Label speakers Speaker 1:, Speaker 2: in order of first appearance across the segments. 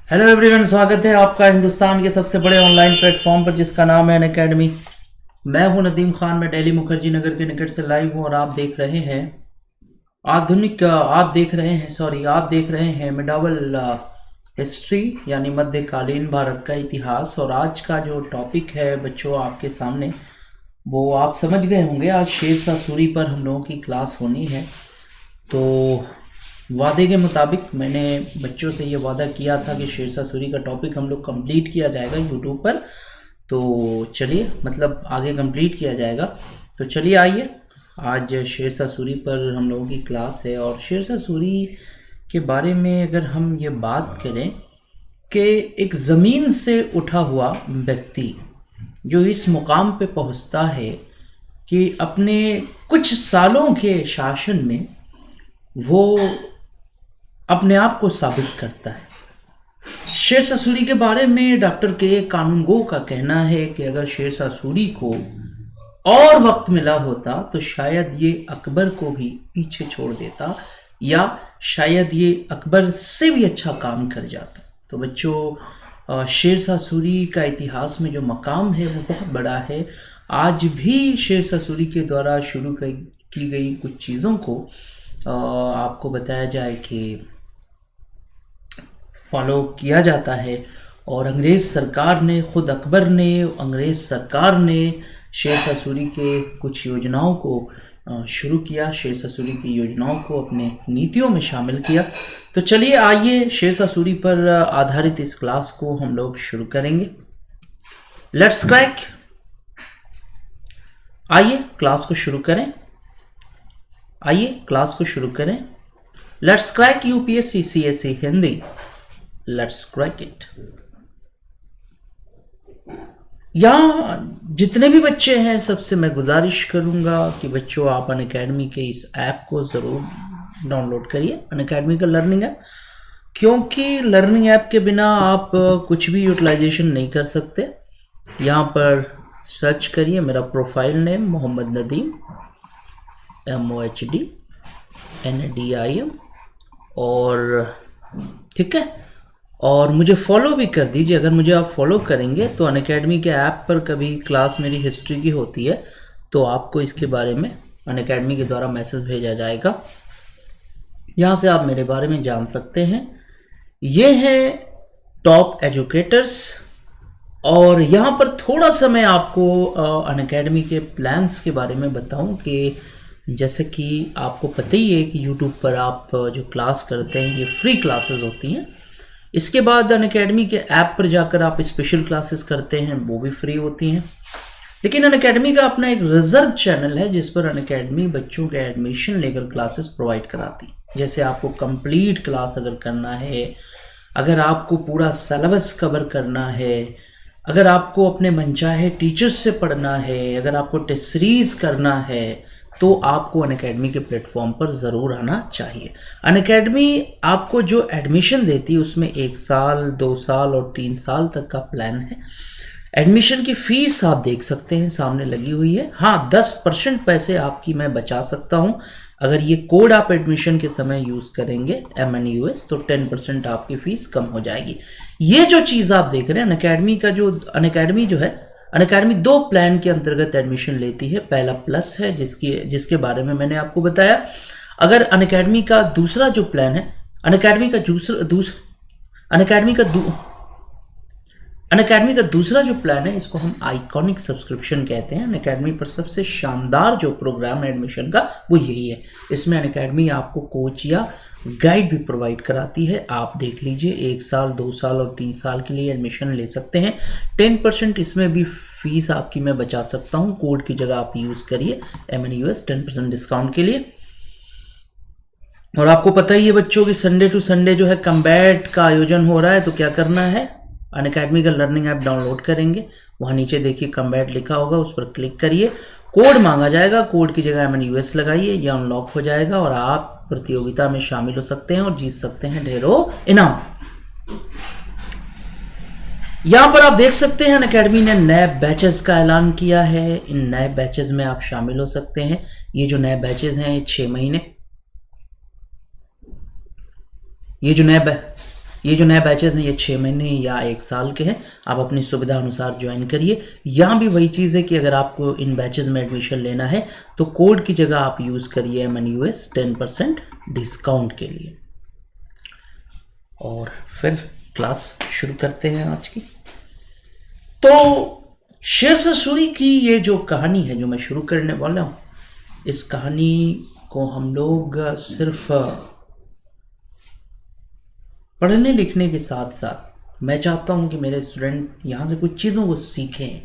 Speaker 1: Hello everyone, स्वागत है आपका हिंदुस्तान के सबसे बड़े ऑनलाइन प्लेटफॉर्म पर जिसका नाम है अनअकैडमी। मैं हूं नदीम खान, मैं दिल्ली मुखर्जी नगर के निकट से लाइव हूं और आप देख रहे हैं आप देख रहे हैं मिडावल हिस्ट्री यानी मध्यकालीन भारत का इतिहास। और आज का जो टॉपिक है बच्चों आपके सामने, वो आप समझ गए होंगे। आज शेरशाह सूरी पर हम लोगों की क्लास होनी है। तो वादे के मुताबिक मैंने बच्चों से ये वादा किया था कि शेरशाह सूरी का टॉपिक हम लोग कंप्लीट किया जाएगा यूट्यूब पर। तो चलिए, मतलब आगे कंप्लीट किया जाएगा। तो चलिए आइए, आज शेरशाह सूरी पर हम लोगों की क्लास है। और शेरशाह सूरी के बारे में अगर हम ये बात करें कि एक ज़मीन से उठा हुआ व्यक्ति जो इस मुकाम पे पहुंचता है कि अपने कुछ सालों के शासन में वो अपने आप को साबित करता है। शेरशाह सूरी के बारे में डॉक्टर के कानूनगो का कहना है कि अगर शेरशाह सूरी को और वक्त मिला होता तो शायद ये अकबर को भी पीछे छोड़ देता, या शायद ये अकबर से भी अच्छा काम कर जाता। तो बच्चों, शेरशाह सूरी का इतिहास में जो मकाम है वो बहुत बड़ा है। आज भी शेरशाह सूरी के द्वारा शुरू की गई कुछ चीज़ों को आपको बताया जाए कि फॉलो किया जाता है। और अंग्रेज़ सरकार ने, खुद अकबर ने, अंग्रेज़ सरकार ने शेरशाह सूरी के कुछ योजनाओं को शुरू किया, शेरशाह सूरी की योजनाओं को अपने नीतियों में शामिल किया। तो चलिए आइए, शेरशाह सूरी पर आधारित इस क्लास को हम लोग शुरू करेंगे। Let's crack. आइए क्लास को शुरू करें। Let's crack UPSC CSE Hindi. Let's crack it. यहाँ जितने भी बच्चे हैं सबसे मैं गुजारिश करूँगा कि बच्चों आप अनअकैडमी के इस ऐप को ज़रूर डाउनलोड करिए, अनअकैडमी का लर्निंग ऐप। क्योंकि लर्निंग ऐप के बिना आप कुछ भी यूटिलाइजेशन नहीं कर सकते। यहाँ पर सर्च करिए, मेरा profile name Mohammed Nadeem, MOHDNADIM, और ठीक है। और मुझे फॉलो भी कर दीजिए। अगर मुझे आप फॉलो करेंगे तो अनअकैडमी के ऐप पर कभी क्लास मेरी हिस्ट्री की होती है तो आपको इसके बारे में अनअकैडमी के द्वारा मैसेज भेजा जाएगा। यहाँ से आप मेरे बारे में जान सकते हैं। ये हैं टॉप एजुकेटर्स। और यहाँ पर थोड़ा सा मैं आपको अनअकैडमी के प्लान्स के बारे में बताऊं कि जैसे कि आपको पता ही है कि यूट्यूब पर आप जो क्लास करते हैं ये फ्री क्लासेस होती हैं। इसके बाद अनअकैडमी के ऐप पर जाकर आप स्पेशल क्लासेस करते हैं, वो भी फ्री होती हैं। लेकिन अनअकैडमी का अपना एक रिजर्व चैनल है जिस पर अनअकैडमी बच्चों के एडमिशन लेकर क्लासेस प्रोवाइड कराती है। जैसे आपको कंप्लीट क्लास अगर करना है, अगर आपको पूरा सिलेबस कवर करना है, अगर आपको अपने मनचाहे टीचर्स से पढ़ना है, अगर आपको टेस्ट सीरीज करना है, तो आपको अनअकैडमी के प्लेटफॉर्म पर ज़रूर आना चाहिए। अनअकैडमी आपको जो एडमिशन देती है उसमें 1 साल, 2 साल और 3 साल तक का प्लान है। एडमिशन की फ़ीस आप देख सकते हैं, सामने लगी हुई है। हाँ, 10% पैसे आपकी मैं बचा सकता हूँ। अगर ये कोड आप एडमिशन के समय यूज़ करेंगे MNUS, तो 10% आपकी फ़ीस कम हो जाएगी। ये जो चीज़ आप देख रहे हैं अनअकैडमी जो है, अनअकैडमी 2 प्लान के अंतर्गत एडमिशन लेती है। पहला प्लस है जिसके बारे में मैंने आपको बताया। अगर अनअकैडमी का दूसरा जो प्लान है, अनअकैडमी का दूसरा जो प्लान है, इसको हम आइकॉनिक सब्सक्रिप्शन कहते हैं। अनअकैडमी पर सबसे शानदार जो प्रोग्राम है एडमिशन का वो यही है। इसमें अनअकैडमी आपको कोच या गाइड भी प्रोवाइड कराती है। आप देख लीजिए, 1 साल, 2 साल और 3 साल के लिए एडमिशन ले सकते हैं। 10% इसमें भी फीस आपकी मैं बचा सकता हूँ। कोड की जगह आप यूज़ करिए MNUS 10% डिस्काउंट के लिए। और आपको पता ही है बच्चों की संडे टू संडे जो है कम्बैट का आयोजन हो रहा है। तो क्या करना है, अनअकैडमी का लर्निंग ऐप डाउनलोड करेंगे। वहाँ नीचे देखिए कम्बैट लिखा होगा, उस पर क्लिक करिए। कोड मांगा जाएगा, कोड की जगह MNUS लगाइए, यह अनलॉक हो जाएगा और आप प्रतियोगिता में शामिल हो सकते हैं और जीत सकते हैं ढेरों इनाम। यहाँ पर आप देख सकते हैं अनअकैडमी ने नए बैचेस का ऐलान किया है। इन नए बैचेस में आप शामिल हो सकते हैं। ये जो नए बैचेस हैं, 6 महीने, ये जो नए ये जो नए बैचेस हैं ये 6 महीने या 1 साल के हैं, आप अपनी सुविधा अनुसार ज्वाइन करिए। यहाँ भी वही चीज़ है कि अगर आपको इन बैचेस में एडमिशन लेना है तो कोड की जगह आप यूज़ करिए MNUS 10% डिस्काउंट के लिए। और फिर क्लास शुरू करते हैं आज की। तो शेरशाह सूरी की ये जो कहानी है जो मैं शुरू करने वाला हूँ, इस कहानी को हम लोग सिर्फ पढ़ने लिखने के साथ साथ मैं चाहता हूँ कि मेरे स्टूडेंट यहाँ से कुछ चीज़ों को सीखें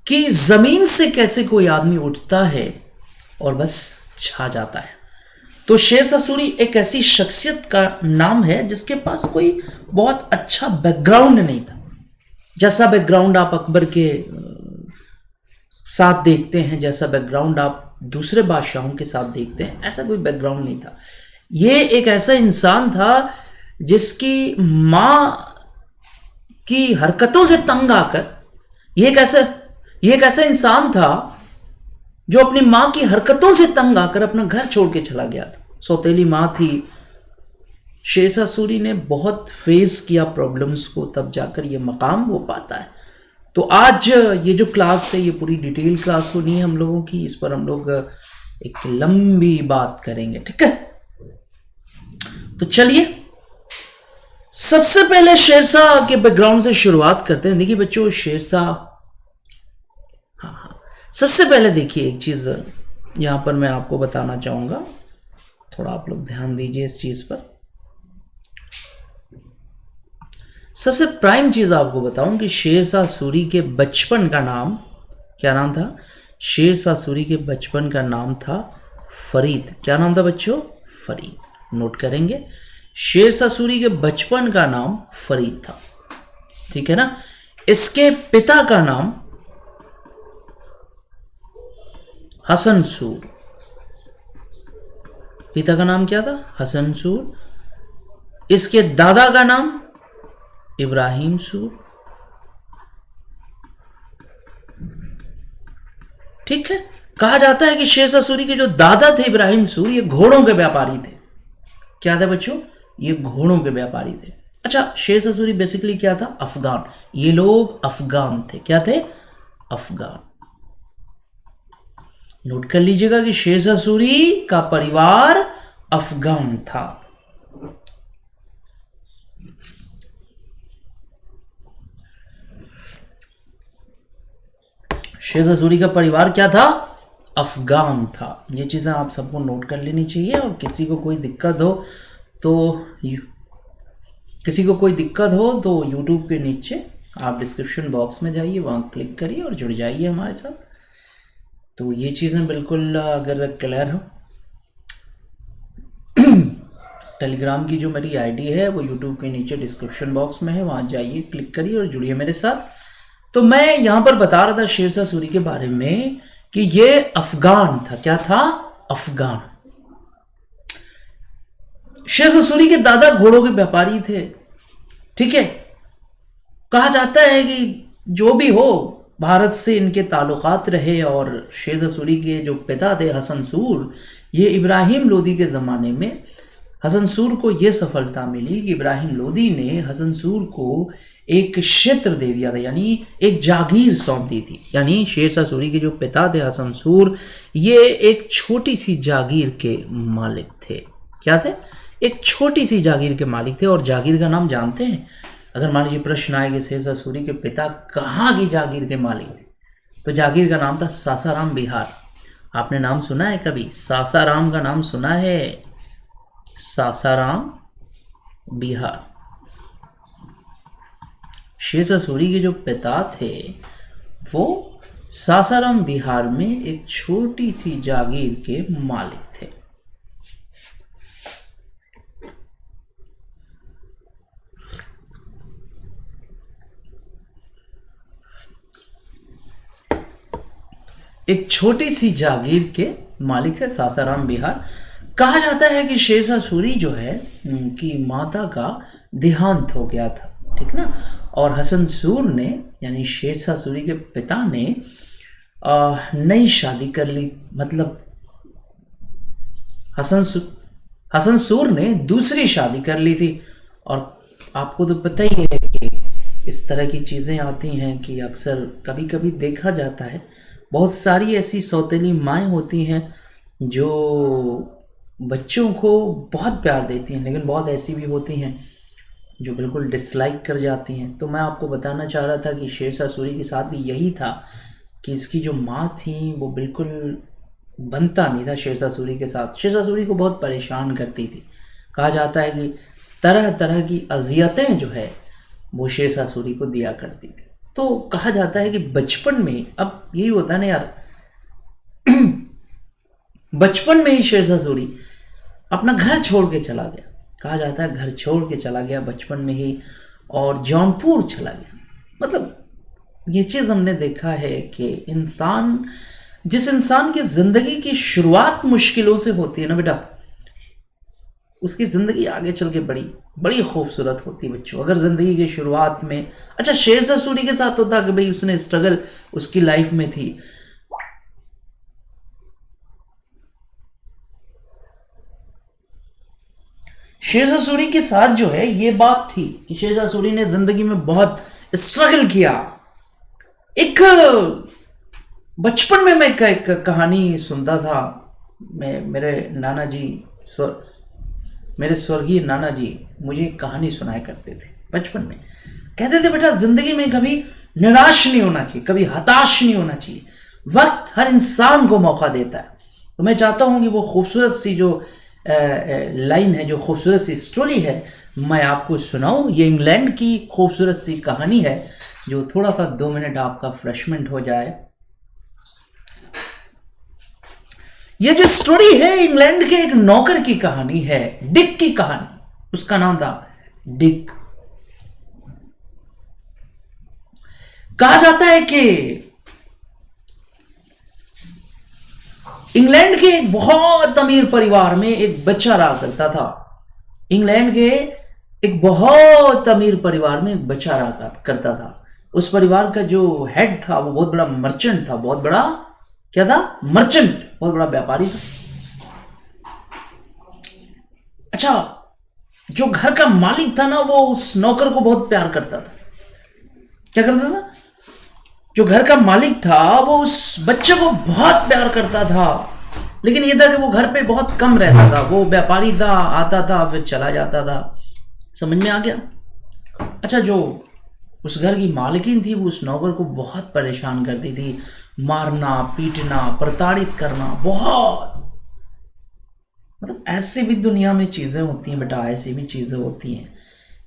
Speaker 1: कि ज़मीन से कैसे कोई आदमी उठता है और बस छा जाता है। तो शेरशाह सूरी एक ऐसी शख्सियत का नाम है जिसके पास कोई बहुत अच्छा बैकग्राउंड नहीं था। जैसा बैकग्राउंड आप अकबर के साथ देखते हैं, जैसा बैकग्राउंड आप दूसरे बादशाहों के साथ देखते हैं, ऐसा कोई बैकग्राउंड नहीं था। ये एक ऐसा इंसान था जिसकी माँ की हरकतों से तंग आकर, ये एक ऐसा इंसान था जो अपनी माँ की हरकतों से तंग आकर अपना घर छोड़ के चला गया था। सौतेली माँ थी। शेरशाह सूरी ने बहुत फेस किया प्रॉब्लम्स को, तब जाकर ये मकाम वो पाता है। तो आज ये जो क्लास है ये पूरी डिटेल क्लास होनी है हम लोगों की। इस पर हम लोग एक लंबी बात करेंगे, ठीक है। तो चलिए सबसे पहले शेरशाह के बैकग्राउंड से शुरुआत करते हैं। देखिए बच्चों, शेरशाह, हाँ, सबसे पहले देखिए एक चीज यहां पर मैं आपको बताना चाहूंगा, थोड़ा आप लोग ध्यान दीजिए इस चीज पर। सबसे प्राइम चीज आपको बताऊं कि शेरशाह सूरी के बचपन का नाम क्या नाम था? शेरशाह सूरी के बचपन का नाम था फरीद। क्या नाम था बच्चों? फरीद। नोट करेंगे, शेरशाह सूरी के बचपन का नाम फरीद था, ठीक है ना। इसके पिता का नाम हसन सूर। पिता का नाम क्या था? हसन सूर। इसके दादा का नाम इब्राहिम सूर, ठीक है। कहा जाता है कि शेरशाह सूरी के जो दादा थे इब्राहिम सूर, ये घोड़ों के व्यापारी थे। क्या थे बच्चों? ये घोड़ों के व्यापारी थे। अच्छा, शेरशाह सूरी बेसिकली क्या था? अफगान। ये लोग अफगान थे। क्या थे? अफगान। नोट कर लीजिएगा कि शेरशाह सूरी का परिवार अफगान था। शेरशाह सूरी का परिवार क्या था? अफगान था। ये चीजें आप सबको नोट कर लेनी चाहिए। और किसी को कोई दिक्कत हो तो YouTube के नीचे आप डिस्क्रिप्शन बॉक्स में जाइए, वहां क्लिक करिए और जुड़ जाइए हमारे साथ। तो ये चीजें बिल्कुल अगर क्लियर हो, टेलीग्राम की जो मेरी आईडी है वो YouTube के नीचे डिस्क्रिप्शन बॉक्स में है, वहां जाइए, क्लिक करिए और जुड़िए मेरे साथ। तो मैं यहां पर बता रहा था शेरशाह सूरी के बारे में कि ये अफगान था। क्या था? अफगान। शेरशाह सूरी के दादा घोड़ों के व्यापारी थे, ठीक है। कहा जाता है कि जो भी हो, भारत से इनके ताल्लुकात रहे। और शेरशाह सूरी के जो पिता थे हसन सूर, ये इब्राहिम लोदी के ज़माने में हसन सूर को यह सफलता मिली कि इब्राहिम लोदी ने हसन सूर को एक क्षेत्र दे दिया था, यानी एक जागीर सौंप दी थी। यानी शेरशाह सूरी के जो पिता थे हसन सूर, ये एक छोटी सी जागीर के मालिक थे। क्या थे? एक छोटी सी जागीर के मालिक थे। और जागीर का नाम जानते हैं? अगर मान लीजिए प्रश्न आए कि शेरशाह सूरी के पिता कहाँ की जागीर के मालिक थे, तो जागीर का नाम था सासाराम, बिहार। आपने नाम सुना है कभी? सासाराम का नाम सुना है? सासाराम, बिहार। शेरशाह सूरी के जो पिता थे वो सासाराम, बिहार में एक छोटी सी जागीर के मालिक थे। एक छोटी सी जागीर के मालिक है सासाराम, बिहार। कहा जाता है कि शेरशाह सूरी जो है उनकी माता का देहांत हो गया था, ठीक ना। और हसन सूर ने, यानी शेरशाह सूरी के पिता ने नई शादी कर ली। मतलब हसन सूर ने दूसरी शादी कर ली थी। और आपको तो पता ही है कि इस तरह की चीज़ें आती हैं कि अक्सर कभी कभी देखा जाता है, बहुत सारी ऐसी सौतेली माएँ होती हैं जो बच्चों को बहुत प्यार देती हैं, लेकिन बहुत ऐसी भी होती हैं जो बिल्कुल डिसलाइक कर जाती हैं। तो मैं आपको बताना चाह रहा था कि शेरशाह सूरी के साथ भी यही था कि इसकी जो माँ थी वो बिल्कुल बनता नहीं था शेरशाह सूरी के साथ। शेरशाह सूरी को बहुत परेशान करती थी। कहा जाता है कि तरह तरह की अजियतें जो है वो शेरशाह सूरी को दिया करती थी। तो कहा जाता है कि बचपन में, अब यही होता है ना यार, बचपन में ही शेरशाह सूरी अपना घर छोड़ के चला गया। कहा जाता है घर छोड़ के चला गया बचपन में ही, और जौनपुर चला गया। मतलब ये चीज़ हमने देखा है कि जिस इंसान की ज़िंदगी की शुरुआत मुश्किलों से होती है ना बेटा, उसकी ज़िंदगी आगे चल के बड़ी बड़ी खूबसूरत होती है बच्चों। अगर ज़िंदगी की शुरुआत में, अच्छा शेरशाह सूरी के साथ होता कि भाई उसने स्ट्रगल उसकी लाइफ में थी, शेरशाह सूरी के साथ जो है ये बात थी कि शेरशाह सूरी ने जिंदगी में बहुत स्ट्रगल किया। एक बचपन में मैं एक कहानी सुनता था। मेरे नाना जी, मेरे स्वर्गीय नाना जी मुझे एक कहानी सुनाया करते थे बचपन में। कहते थे बेटा जिंदगी में कभी निराश नहीं होना चाहिए, कभी हताश नहीं होना चाहिए। वक्त हर इंसान को मौका देता है। तो मैं चाहता हूं कि वो खूबसूरत सी जो लाइन है, जो खूबसूरत सी स्टोरी है, मैं आपको सुनाऊं। ये इंग्लैंड की खूबसूरत सी कहानी है जो थोड़ा सा 2 मिनट आपका फ्रेशमेंट हो जाए। ये जो स्टोरी है इंग्लैंड के एक नौकर की कहानी है, डिक की कहानी। उसका नाम था डिक। कहा जाता है कि इंग्लैंड के एक बहुत अमीर परिवार में एक बच्चा रहा करता था। इंग्लैंड के एक बहुत अमीर परिवार में एक बच्चा रहा करता था। उस परिवार का जो हेड था वो बहुत बड़ा मर्चेंट था। बहुत बड़ा क्या था? मर्चेंट, बहुत बड़ा व्यापारी था। अच्छा, जो घर का मालिक था ना, वो उस नौकर को बहुत प्यार करता था। क्या करता था? जो घर का मालिक था वो उस बच्चे को बहुत प्यार करता था। लेकिन ये था कि वो घर पे बहुत कम रहता था। वो व्यापारी था, आता था फिर चला जाता था। समझ में आ गया? अच्छा, जो उस घर की मालकिन थी वो उस नौकर को बहुत परेशान करती थी। मारना, पीटना, प्रताड़ित करना, बहुत। मतलब ऐसे भी दुनिया में चीज़ें होती हैं बेटा, ऐसी भी चीज़ें होती हैं।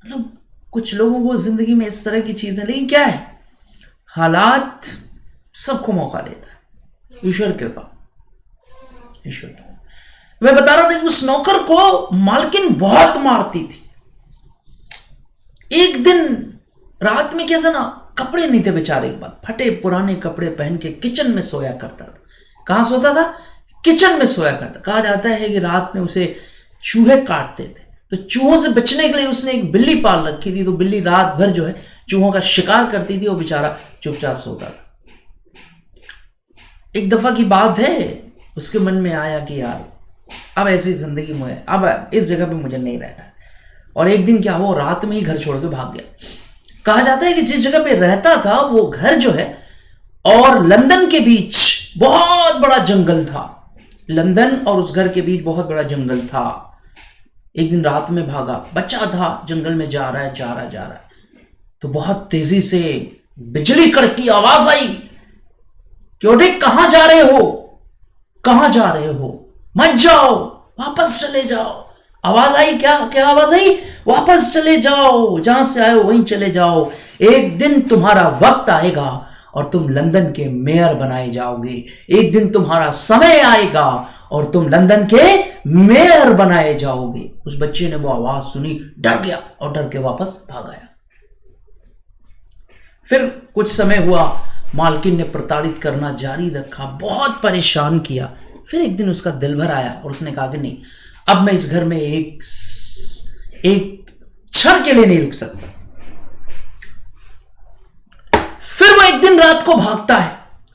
Speaker 1: मतलब कुछ लोगों को ज़िंदगी में इस तरह की चीज़ें, लेकिन क्या है, हालात सबको मौका देता है। ईश्वर कृपा, ईश्वर कृपा। मैं बता रहा था कि उस नौकर को मालकिन बहुत मारती थी। एक दिन रात में कैसा ना, कपड़े नहीं थे बेचारे के पास, फटे पुराने कपड़े पहन के किचन में सोया करता था। कहां सोता था? किचन में सोया करता। कहा जाता है कि रात में उसे चूहे काटते थे, तो चूहों से बचने के लिए उसने एक बिल्ली पाल रखी थी। तो बिल्ली रात भर जो है चूहों का शिकार करती थी, वो बेचारा चुपचाप सोता था। एक दफा की बात है, उसके मन में आया कि यार अब ऐसी जिंदगी में, अब इस जगह पे मुझे नहीं रहना है। और एक दिन क्या, वो रात में ही घर छोड़ के भाग गया। कहा जाता है कि जिस जगह पे रहता था वो घर जो है और लंदन के बीच बहुत बड़ा जंगल था। लंदन और उस घर के बीच बहुत बड़ा जंगल था। एक दिन रात में भागा, बच्चा था, जंगल में जा रहा है, तो बहुत तेजी से बिजली कड़की आवाज आई। क्यों डिक, कहां जा रहे हो? कहां जा रहे हो? मत जाओ, वापस चले जाओ। आवाज आई, क्या आवाज आई? वापस चले जाओ, जहां से आए हो वहीं चले जाओ। एक दिन तुम्हारा वक्त आएगा और तुम लंदन के मेयर बनाए जाओगे। एक दिन तुम्हारा समय आएगा और तुम लंदन के मेयर बनाए जाओगे। उस बच्चे ने वो आवाज सुनी, डर गया और डर के वापस भाग आया। फिर कुछ समय हुआ, मालकिन ने प्रताड़ित करना जारी रखा, बहुत परेशान किया। फिर एक दिन उसका दिल भर आया और उसने कहा कि नहीं, अब मैं इस घर में एक क्षण के लिए नहीं रुक सकता। फिर वो एक दिन रात को भागता है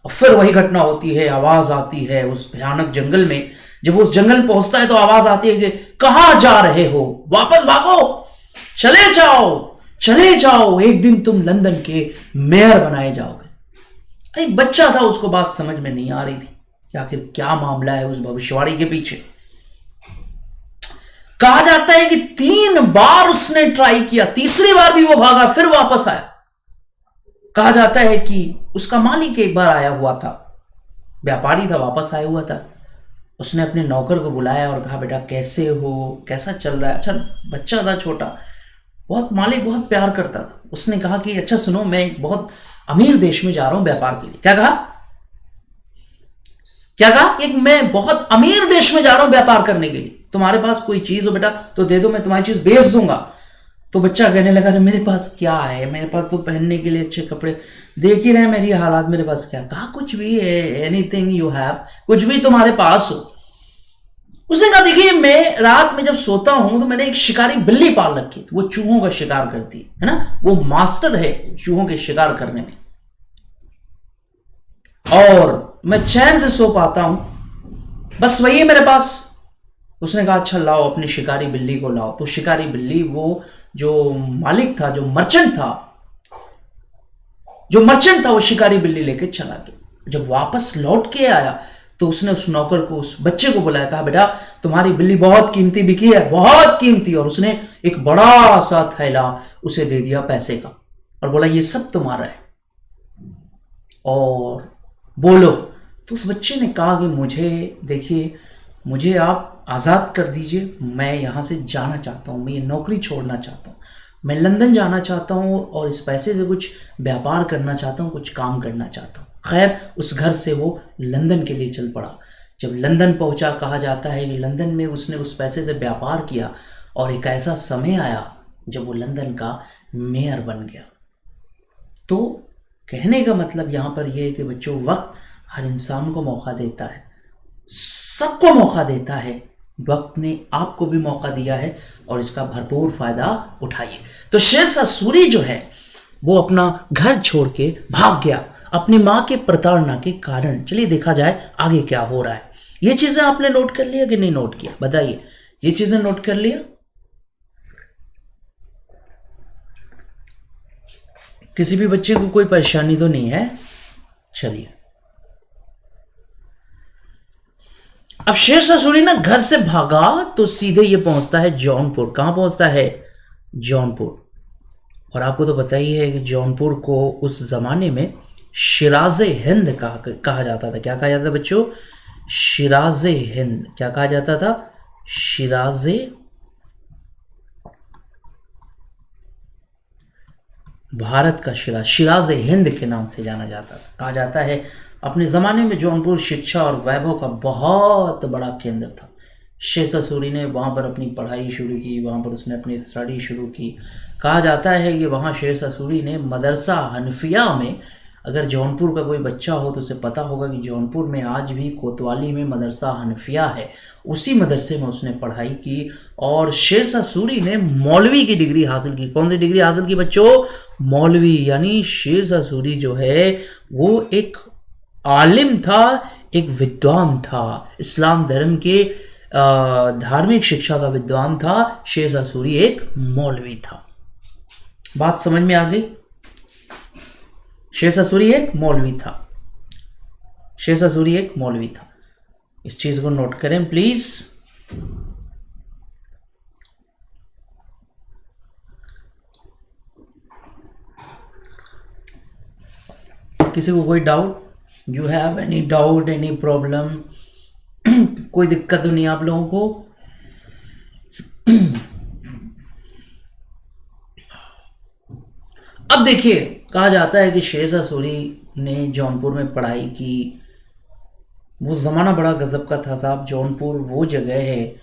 Speaker 1: और फिर वही घटना होती है। आवाज आती है उस भयानक जंगल में। जब उस जंगल पहुंचता है तो आवाज आती है कि कहां जा रहे हो? वापस भागो, चले जाओ, एक दिन तुम लंदन के मेयर बनाए जाओगे। अरे बच्चा था, उसको बात समझ में नहीं आ रही थी कि आखिर क्या मामला है उस भविष्यवाणी के पीछे। कहा जाता है कि 3 बार उसने ट्राई किया, तीसरी बार भी वो भागा, फिर वापस आया। कहा जाता है कि उसका मालिक एक बार आया हुआ था, व्यापारी था, वापस आया हुआ था। उसने अपने नौकर को बुलाया और कहा, बेटा कैसे हो, कैसा चल रहा है। अच्छा बच्चा था छोटा, बहुत मालिक बहुत प्यार करता था। उसने कहा कि अच्छा सुनो, मैं एक बहुत अमीर देश में जा रहा हूं व्यापार के लिए। क्या कहा कि मैं बहुत अमीर देश में जा रहा हूं व्यापार करने के लिए, तुम्हारे पास कोई चीज हो बेटा तो दे दो, मैं तुम्हारी चीज बेच दूंगा। तो बच्चा कहने लगा, अरे मेरे पास क्या है, मेरे पास तो पहनने के लिए अच्छे कपड़े, देख ही रहे मेरी हालात, मेरे पास क्या। कहा कुछ भी है, एनीथिंग यू हैव, कुछ भी तुम्हारे पास हो। उसने कहा देखिए, मैं रात में जब सोता हूं तो मैंने एक शिकारी बिल्ली पाल रखी है, वो चूहों का शिकार करती है ना, वो मास्टर है चूहों के शिकार करने में, और मैं चैन से सो पाता हूं, बस वही है मेरे पास। उसने कहा अच्छा लाओ अपनी शिकारी बिल्ली को लाओ। तो शिकारी बिल्ली, वो जो मालिक था, जो मर्चेंट था, वो शिकारी बिल्ली लेके चला गया। जब वापस लौट के आया तो उसने उस नौकर को, उस बच्चे को बुलाया, कहा बेटा तुम्हारी बिल्ली बहुत कीमती बिकी है, बहुत कीमती। और उसने एक बड़ा सा थैला उसे दे दिया पैसे का और बोला ये सब तुम्हारा है और बोलो। तो उस बच्चे ने कहा कि मुझे आप आज़ाद कर दीजिए, मैं यहाँ से जाना चाहता हूँ, मैं ये नौकरी छोड़ना चाहता हूँ, मैं लंदन जाना चाहता हूँ और इस पैसे से कुछ व्यापार करना चाहता हूँ, कुछ काम करना चाहता हूँ। खैर उस घर से वो लंदन के लिए चल पड़ा। जब लंदन पहुँचा, कहा जाता है कि लंदन में उसने उस पैसे से व्यापार किया और एक ऐसा समय आया जब वो लंदन का मेयर बन गया। तो कहने का मतलब यहाँ पर यह है कि बच्चों, वक्त हर इंसान को मौका देता है, सबको मौका देता है। वक्त ने आपको भी मौका दिया है और इसका भरपूर फायदा उठाइए। तो शेरशाह सूरी जो है वो अपना घर छोड़ के भाग गया अपनी मां के प्रताड़ना के कारण। चलिए देखा जाए आगे क्या हो रहा है। ये चीजें आपने नोट कर लिया कि नहीं नोट किया, बताइए। ये चीजें नोट कर लिया? किसी भी बच्चे को कोई परेशानी तो नहीं है? चलिए, अब शेरशाह सूरी ना घर से भागा तो सीधे ये पहुंचता है जौनपुर। कहां पहुंचता है? जौनपुर। और आपको तो पता ही है कि जौनपुर को उस जमाने में शिराज़े हिंद कहा जाता था। क्या कहा जाता था बच्चों? शिराज़े हिंद। क्या कहा जाता था? शिराज़े भारत का शिराज़े हिंद के नाम से जाना जाता था। कहा जाता है अपने ज़माने में जौनपुर शिक्षा और वैभव का बहुत बड़ा केंद्र था। शेरशाह सूरी ने वहाँ पर अपनी पढ़ाई शुरू की, वहाँ पर उसने अपनी स्टडी शुरू की। कहा जाता है कि वहाँ शेरशाह सूरी ने मदरसा हनफिया में, अगर जौनपुर का कोई बच्चा हो तो उसे पता होगा कि जौनपुर में आज भी कोतवाली में मदरसा हनफिया है, उसी मदरसे में उसने पढ़ाई की। और शेरशाह सूरी ने मौलवी की डिग्री हासिल की। कौन सी डिग्री हासिल की बच्चों? मौलवी। यानी शेरशाह सूरी जो है वो एक आलिम था, एक विद्वान था, इस्लाम धर्म के धार्मिक शिक्षा का विद्वान था। शेरशाह सूरी एक मौलवी था। बात समझ में आ गई? शेरशाह सूरी एक मौलवी था। शेरशाह सूरी एक मौलवी था। इस चीज को नोट करें प्लीज। किसी को कोई doubt? You have any doubt, any problem? कोई दिक्कत तो नहीं आप लोगों को? अब देखिए, कहा जाता है कि शेरशाह सूरी ने जौनपुर में पढ़ाई की। वो ज़माना बड़ा गज़ब का था साहब। जौनपुर वो जगह है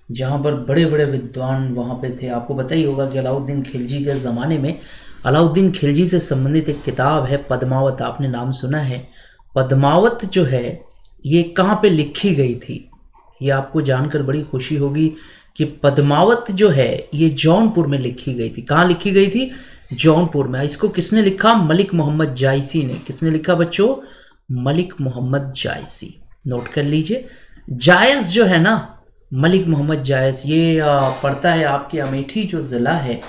Speaker 1: जहाँ पर बड़े बड़े विद्वान वहाँ पे थे। आपको पता ही होगा कि अलाउद्दीन खिलजी के ज़माने में, अलाउद्दीन खिलजी से संबंधित एक किताब है पद्मावत। आपने नाम सुना है? पद्मावत जो है ये कहाँ पे लिखी गई थी? ये आपको जानकर बड़ी खुशी होगी कि पद्मावत जो है ये जौनपुर में लिखी गई थी। कहाँ लिखी गई थी? जौनपुर में। इसको किसने लिखा? मलिक मोहम्मद जायसी ने। किसने लिखा बच्चों? मलिक मोहम्मद जायसी। नोट कर लीजिए। जायस जो है ना, मलिक मोहम्मद जायस, ये पड़ता है आपके अमेठी जो ज़िला है,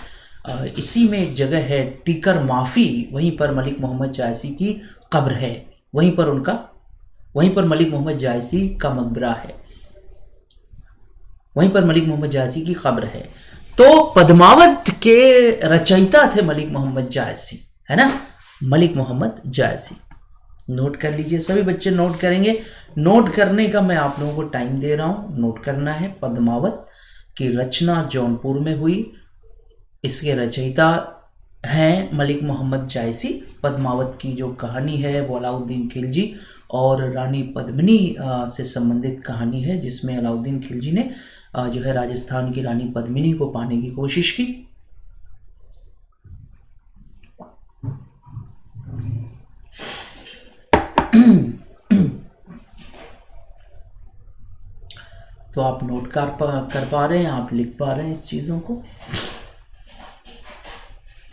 Speaker 1: इसी में एक जगह है टीकर माफ़ी, वहीं पर मलिक मोहम्मद जायसी की कब्र है, वहीं पर मलिक मोहम्मद जायसी का मकबरा है, वहीं पर मलिक मोहम्मद जायसी की कब्र है। तो पद्मावत के रचयिता थे मलिक मोहम्मद जायसी, है ना, मलिक मोहम्मद जायसी। नोट कर लीजिए, सभी बच्चे नोट करेंगे। नोट करने का मैं आप लोगों को टाइम दे रहा हूं, नोट करना है। पद्मावत की रचना जौनपुर में हुई, इसके रचयिता हैं मलिक मोहम्मद जायसी। पद्मावत की जो कहानी है वो अलाउद्दीन खिलजी और रानी पद्मिनी से संबंधित कहानी है, जिसमें अलाउद्दीन खिलजी ने जो है राजस्थान की रानी पद्मिनी को पाने की कोशिश की। तो आप नोट कर पा रहे हैं, आप लिख पा रहे हैं इस चीज़ों को।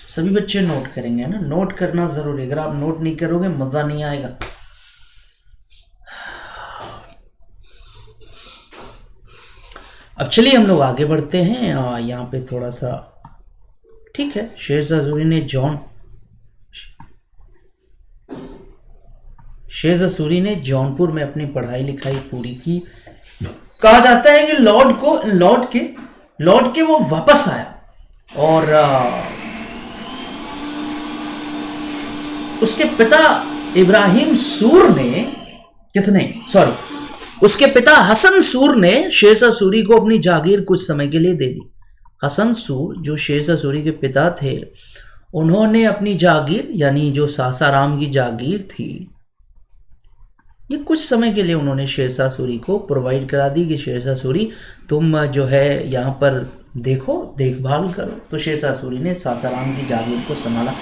Speaker 1: सभी बच्चे नोट करेंगे, है ना, नोट करना ज़रूरी। अगर आप नोट नहीं करोगे मज़ा नहीं आएगा। अब चलिए हम लोग आगे बढ़ते हैं। यहाँ पे थोड़ा सा ठीक है। शेरशाह सूरी ने जौनपुर में अपनी पढ़ाई लिखाई पूरी की। कहा जाता है कि लौट के वो वापस आया और उसके पिता इब्राहिम सूर ने उसके पिता हसन सूर ने शेरशाह सूरी को अपनी जागीर कुछ समय के लिए दे दी। हसन सूर जो शेरशाह सूरी के पिता थे, उन्होंने अपनी जागीर यानी जो सासाराम की जागीर थी, ये कुछ समय के लिए उन्होंने शेरशाह सूरी को प्रोवाइड करा दी कि शेरशाह सूरी तुम जो है यहाँ पर देखो, देखभाल करो। तो शेरशाह सूरी ने सासाराम की जागीर को संभाला।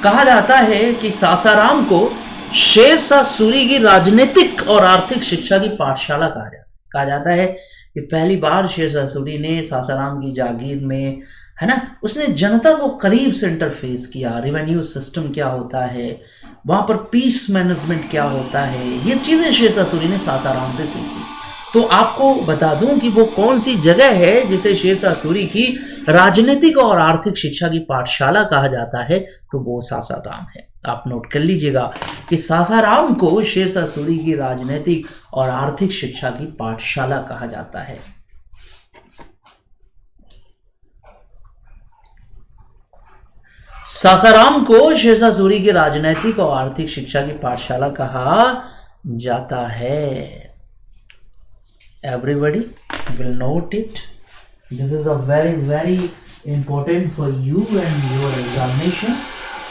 Speaker 1: कहा जाता है कि सासाराम को शेरशाह सूरी की राजनीतिक और आर्थिक शिक्षा की पाठशाला कहा जाता है कि पहली बार शेरशाह सूरी ने सासाराम की जागीर में, है ना, उसने जनता को करीब से इंटरफेस किया। रेवेन्यू सिस्टम क्या होता है, वहाँ पर पीस मैनेजमेंट क्या होता है, ये चीज़ें शेरशाह सूरी ने सासाराम से सीखी। तो आपको बता दूं कि वो कौन सी जगह है जिसे शेरशाह सूरी की राजनीतिक और आर्थिक शिक्षा की पाठशाला कहा जाता है, तो वो सासाराम है। आप नोट कर लीजिएगा कि सासाराम को शेरशाह सूरी की राजनीतिक और आर्थिक शिक्षा की पाठशाला कहा जाता है। सासाराम को शेरशाह सूरी की राजनीतिक और आर्थिक शिक्षा की पाठशाला कहा जाता है। Everybody will note it. This is a very, very important for you and your examination.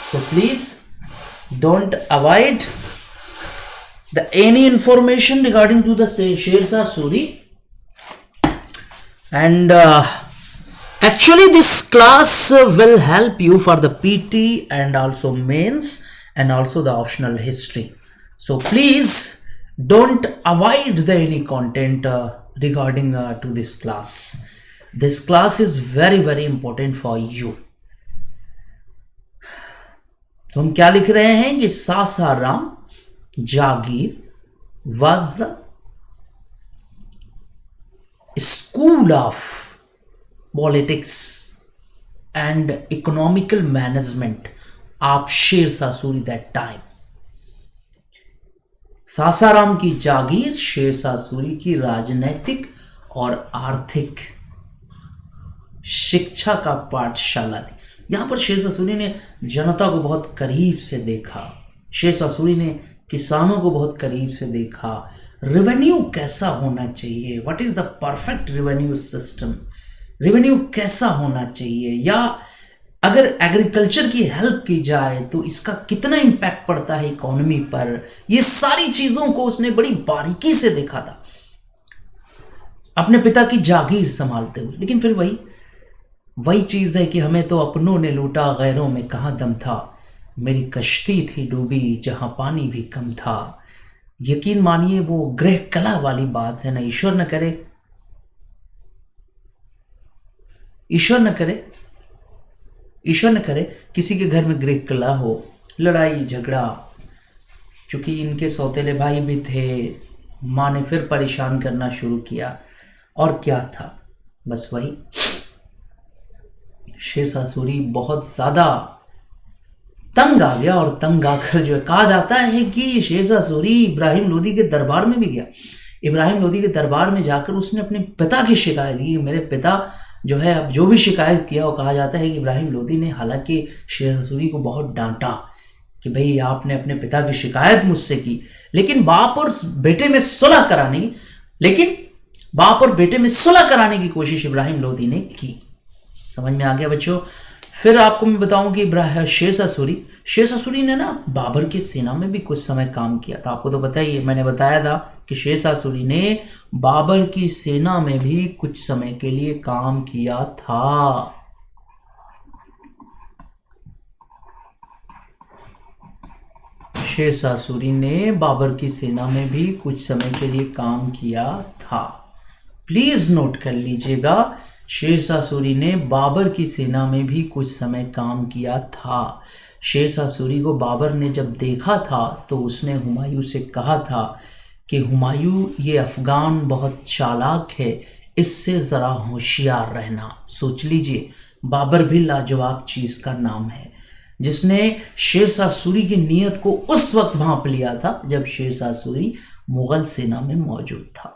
Speaker 1: So please don't avoid any information regarding to the Shersha Suri. And actually this class will help you for the PT and also mains and also the optional history. So please don't avoid any content regarding to this class. This class is very, very important for you. तो हम क्या लिख रहे हैं कि सासाराम जागीर was the school of politics and economical management of Shersha Suri that time. Sasaram की जागीर शेरशाह सूरी की राजनैतिक और आर्थिक शिक्षा का पाठशाला थी। यहाँ पर शेरशाह सूरी ने जनता को बहुत करीब से देखा, शेरशाह सूरी ने किसानों को बहुत करीब से देखा। रेवेन्यू कैसा होना चाहिए, what is the perfect revenue system, revenue कैसा होना चाहिए, या अगर एग्रीकल्चर की हेल्प की जाए तो इसका कितना इम्पैक्ट पड़ता है इकोनॉमी पर, ये सारी चीज़ों को उसने बड़ी बारीकी से देखा था अपने पिता की जागीर संभालते हुए। लेकिन फिर वही चीज़ है कि हमें तो अपनों ने लूटा, गैरों में कहाँ दम था, मेरी कश्ती थी डूबी जहाँ पानी भी कम था। यकीन मानिए वो गृह कला वाली बात है ना। ईश्वर न करे किसी के घर में गृह कला हो, लड़ाई झगड़ा। चूंकि इनके सौतेले भाई भी थे, माँ ने फिर परेशान करना शुरू किया और क्या था, बस वही शेरशाह सूरी बहुत ज़्यादा तंग आ गया, और तंग आकर जो है कहा जाता है कि शेरशाह सूरी इब्राहिम लोदी के दरबार में भी गया। इब्राहिम लोदी के दरबार में जाकर उसने अपने पिता की शिकायत की, मेरे पिता जो है अब जो भी शिकायत किया, वो कहा जाता है कि इब्राहिम लोदी ने हालांकि शेरशाह सूरी को बहुत डांटा कि भाई आपने अपने पिता की शिकायत मुझसे की, लेकिन बाप और बेटे में सुलह कराने की कोशिश इब्राहिम लोदी ने की। समझ में आ गया बच्चों। फिर आपको मैं बताऊं कि शेरशाह सूरी ने ना बाबर की सेना में भी कुछ समय काम किया था। आपको तो पता ही है, मैंने बताया था कि शेरशाह सूरी ने बाबर की सेना में भी कुछ समय के लिए काम किया था। शेरशाह सूरी ने बाबर की सेना में भी कुछ समय के लिए काम किया था। प्लीज नोट कर लीजिएगा, शेरशाह सूरी ने बाबर की सेना में भी कुछ समय काम किया था। शेरशाह सूरी को बाबर ने जब देखा था तो उसने हुमायूं से कहा था कि हुमायूं, ये अफगान बहुत चालाक है, इससे ज़रा होशियार रहना। सोच लीजिए, बाबर भी लाजवाब चीज़ का नाम है, जिसने शेरशाह सूरी की नीयत को उस वक्त भांप लिया था जब शेरशाह सूरी मुगल सेना में मौजूद था।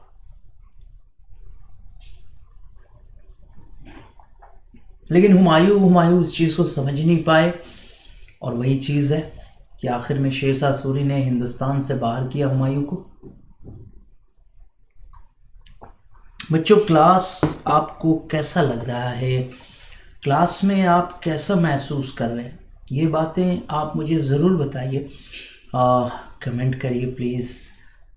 Speaker 1: लेकिन हुमायूं उस चीज़ को समझ नहीं पाए, और वही चीज़ है कि आखिर में शेरशाह सूरी ने हिंदुस्तान से बाहर किया हुमायूं को। बच्चों, क्लास आपको कैसा लग रहा है? क्लास में आप कैसा महसूस कर रहे हैं? ये बातें आप मुझे ज़रूर बताइए, कमेंट करिए प्लीज़।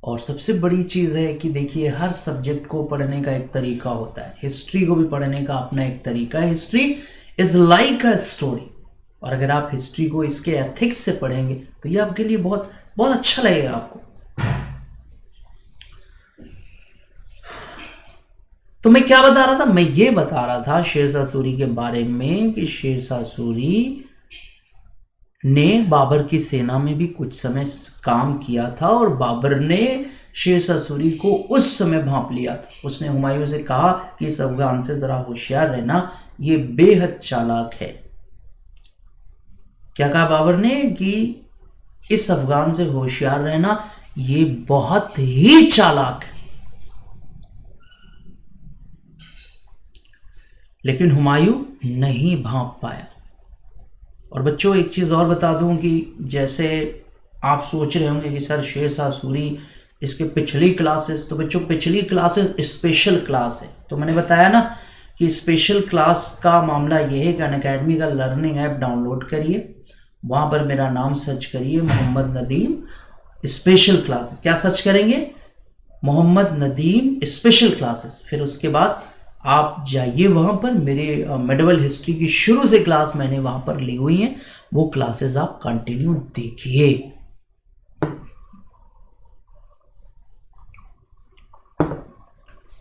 Speaker 1: और सबसे बड़ी चीज़ है कि देखिए, हर सब्जेक्ट को पढ़ने का एक तरीका होता है। हिस्ट्री को भी पढ़ने का अपना एक तरीका है। History is like a story, और अगर आप हिस्ट्री को इसके एथिक्स से पढ़ेंगे तो ये आपके लिए बहुत बहुत अच्छा लगेगा आपको। तो मैं क्या बता रहा था? मैं ये बता रहा था शेरशाह सूरी के बारे में कि शेरशाह सूरी ने बाबर की सेना में भी कुछ समय काम किया था, और बाबर ने शेरशाह सूरी को उस समय भांप लिया था। उसने हुमायूं से कहा कि इस अफगान से ज़रा होशियार रहना, ये बेहद चालाक है। क्या कहा बाबर ने? कि इस अफगान से होशियार रहना, ये बहुत ही चालाक है। लेकिन हुमायूं नहीं भांप पाया। और बच्चों, एक चीज़ और बता दूं कि जैसे आप सोच रहे होंगे कि सर शेरशाह सूरी, इसके पिछली क्लासेस, तो बच्चों पिछली क्लासेस स्पेशल क्लास है। तो मैंने बताया ना कि स्पेशल क्लास का मामला ये है कि अनअकैडमी का लर्निंग ऐप डाउनलोड करिए, वहाँ पर मेरा नाम सर्च करिए, मोहम्मद नदीम स्पेशल क्लासेस। क्या सर्च करेंगे? Mohammed Nadeem special classes. फिर उसके बाद आप जाइए वहाँ पर, मेरे मेडिवल हिस्ट्री की शुरू से क्लास मैंने वहाँ पर ली हुई हैं, वो क्लासेस आप कंटिन्यू देखिए।